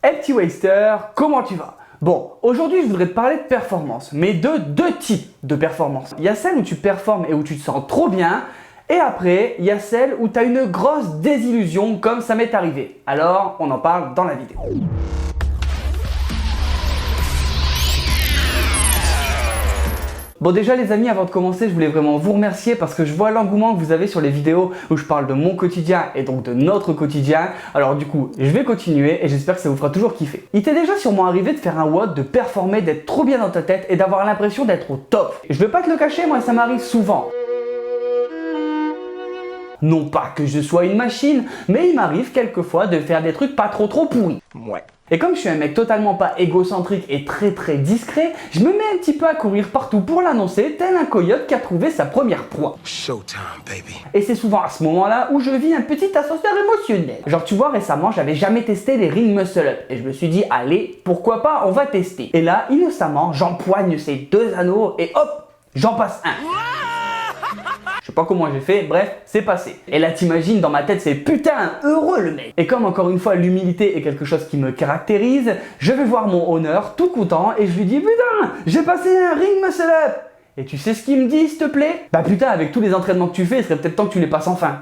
Hey petit waster, comment tu vas? Bon, aujourd'hui je voudrais te parler de performance, mais de deux types de performance. Il y a celle où tu performes et où tu te sens trop bien, et après, il y a celle où tu as une grosse désillusion comme ça m'est arrivé. Alors, on en parle dans la vidéo. Bon déjà les amis, avant de commencer, je voulais vraiment vous remercier parce que je vois l'engouement que vous avez sur les vidéos où je parle de mon quotidien et donc de notre quotidien. Alors du coup, je vais continuer et j'espère que ça vous fera toujours kiffer. Il t'est déjà sûrement arrivé de faire un WOD, de performer, d'être trop bien dans ta tête et d'avoir l'impression d'être au top. Je vais pas te le cacher, moi ça m'arrive souvent. Non pas que je sois une machine, mais il m'arrive quelquefois de faire des trucs pas trop pourris. Ouais. Et comme je suis un mec totalement pas égocentrique et très discret, je me mets un petit peu à courir partout pour l'annoncer, tel un coyote qui a trouvé sa première proie. Showtime, baby. Et c'est souvent à ce moment-là où je vis un petit ascenseur émotionnel. Genre tu vois, récemment, j'avais jamais testé les ring muscle up et je me suis dit, allez, pourquoi pas, on va tester. Et là, innocemment, j'empoigne ces deux anneaux et hop, j'en passe un. Je sais pas comment j'ai fait, bref, c'est passé. Et là t'imagines, dans ma tête c'est putain heureux le mec. Et comme encore une fois l'humilité est quelque chose qui me caractérise, je vais voir mon honneur tout content et je lui dis putain, j'ai passé un ring muscle up. Et tu sais ce qu'il me dit s'il te plaît? Bah putain, avec tous les entraînements que tu fais, il serait peut-être temps que tu les passes enfin.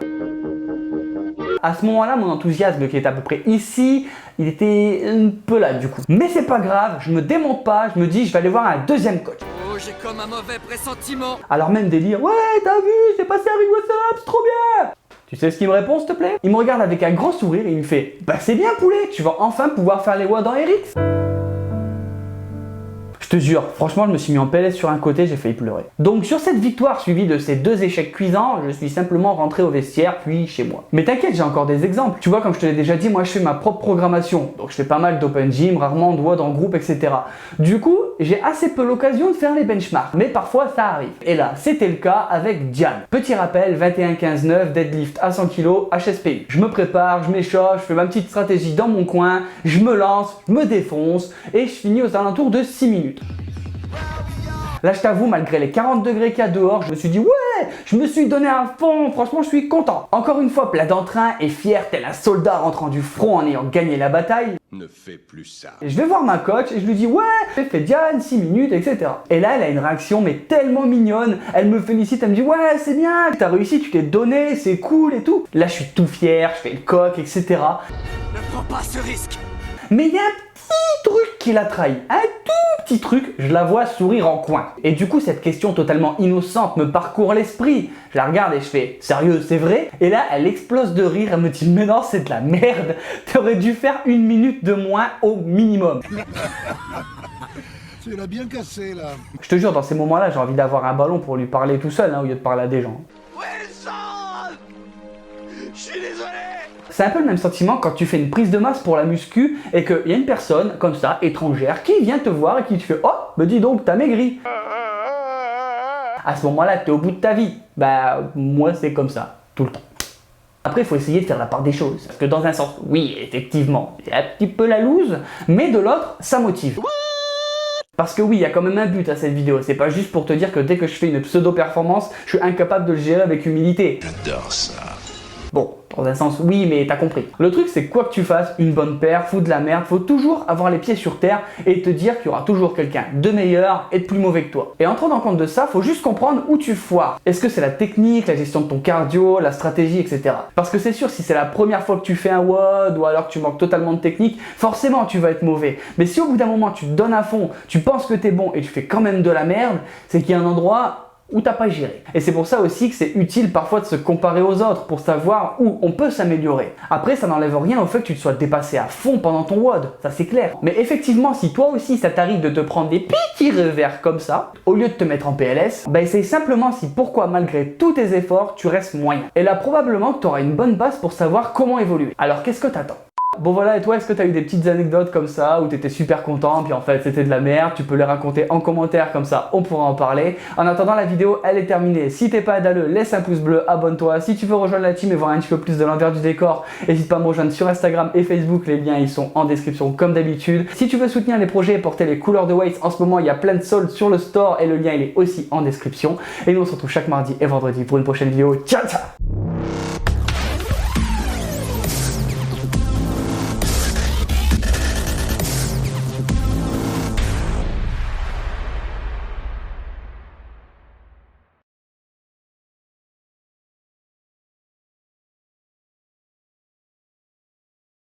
À ce moment-là, mon enthousiasme qui est à peu près ici, il était un peu là du coup. Mais c'est pas grave, je me démonte pas, je me dis je vais aller voir un deuxième coach. Oh, j'ai comme un mauvais pressentiment. Alors même délire, ouais t'as vu, j'ai passé un ring muscle up, c'est trop bien. Tu sais ce qu'il me répond s'il te plaît? Il me regarde avec un grand sourire et il me fait, bah c'est bien poulet, tu vas enfin pouvoir faire les WOD dans RX. Je te jure, franchement, je me suis mis en PLS sur un côté, j'ai failli pleurer. Donc sur cette victoire suivie de ces deux échecs cuisants, je suis simplement rentré au vestiaire, puis chez moi. Mais t'inquiète, j'ai encore des exemples. Tu vois, comme je te l'ai déjà dit, moi je fais ma propre programmation. Donc je fais pas mal d'open gym, rarement de WOD en groupe, etc. Du coup, j'ai assez peu l'occasion de faire les benchmarks, mais parfois ça arrive. Et là, c'était le cas avec Diane. Petit rappel, 21-15-9, deadlift à 100 kg, HSPU. Je me prépare, je m'échauffe, je fais ma petite stratégie dans mon coin, je me lance, je me défonce, et je finis aux alentours de 6 minutes. Là je t'avoue, malgré les 40 degrés qu'il y a dehors, je me suis dit ouais, je me suis donné à fond, franchement je suis content. Encore une fois plein d'entrain et fier tel un soldat rentrant du front en ayant gagné la bataille. Ne fais plus ça. Et je vais voir ma coach et je lui dis ouais, j'ai fait Diane, 6 minutes, etc. Et là elle a une réaction mais tellement mignonne, elle me félicite, elle me dit ouais c'est bien, t'as réussi, tu t'es donné, c'est cool et tout. Là je suis tout fier, je fais le coq, etc. Ne prends pas ce risque. Mais il y a un petit truc qui la trahit, un tout petit truc, je la vois sourire en coin. Et du coup cette question totalement innocente me parcourt l'esprit. Je la regarde et je fais sérieux c'est vrai? Et là elle explose de rire, elle me dit mais non c'est de la merde, t'aurais dû faire 1 minute de moins au minimum. Tu l'as bien cassé là. Je te jure dans ces moments là j'ai envie d'avoir un ballon pour lui parler tout seul hein, au lieu de parler à des gens. Wilson, je suis désolé. C'est un peu le même sentiment quand tu fais une prise de masse pour la muscu et qu'il y a une personne comme ça, étrangère, qui vient te voir et qui te fait « Oh, me dis donc, t'as maigri !» À ce moment-là, t'es au bout de ta vie. Bah, moi, c'est comme ça, tout le temps. Après, il faut essayer de faire la part des choses. Parce que dans un sens, oui, effectivement, il y a un petit peu la loose, mais de l'autre, ça motive. Parce que oui, il y a quand même un but à cette vidéo. C'est pas juste pour te dire que dès que je fais une pseudo-performance, je suis incapable de le gérer avec humilité. J'adore ça. Bon, dans un sens, oui, mais t'as compris. Le truc, c'est que quoi que tu fasses, une bonne perf ou de la merde, faut toujours avoir les pieds sur terre et te dire qu'il y aura toujours quelqu'un de meilleur et de plus mauvais que toi. Et en tenant compte de ça, faut juste comprendre où tu foires. Est-ce que c'est la technique, la gestion de ton cardio, la stratégie, etc. Parce que c'est sûr, si c'est la première fois que tu fais un WOD ou alors que tu manques totalement de technique, forcément tu vas être mauvais. Mais si au bout d'un moment tu te donnes à fond, tu penses que t'es bon et tu fais quand même de la merde, c'est qu'il y a un endroit où t'as pas géré. Et c'est pour ça aussi que c'est utile parfois de se comparer aux autres pour savoir où on peut s'améliorer. Après, ça n'enlève rien au fait que tu te sois dépassé à fond pendant ton WOD, ça c'est clair. Mais effectivement, si toi aussi ça t'arrive de te prendre des petits revers comme ça, au lieu de te mettre en PLS, bah essaye simplement si pourquoi malgré tous tes efforts, tu restes moyen. Et là probablement que tu auras une bonne base pour savoir comment évoluer. Alors qu'est-ce que t'attends ? Bon voilà, et toi, est-ce que tu as eu des petites anecdotes comme ça où tu étais super content, puis en fait c'était de la merde? Tu peux les raconter en commentaire, comme ça on pourra en parler. En attendant, la vidéo elle est terminée. Si t'es pas dalleux, laisse un pouce bleu, abonne-toi. Si tu veux rejoindre la team et voir un petit peu plus de l'envers du décor, n'hésite pas à me rejoindre sur Instagram et Facebook, les liens ils sont en description comme d'habitude. Si tu veux soutenir les projets et porter les couleurs de Waste, en ce moment il y a plein de soldes sur le store et le lien il est aussi en description. Et nous on se retrouve chaque mardi et vendredi pour une prochaine vidéo. Ciao ciao.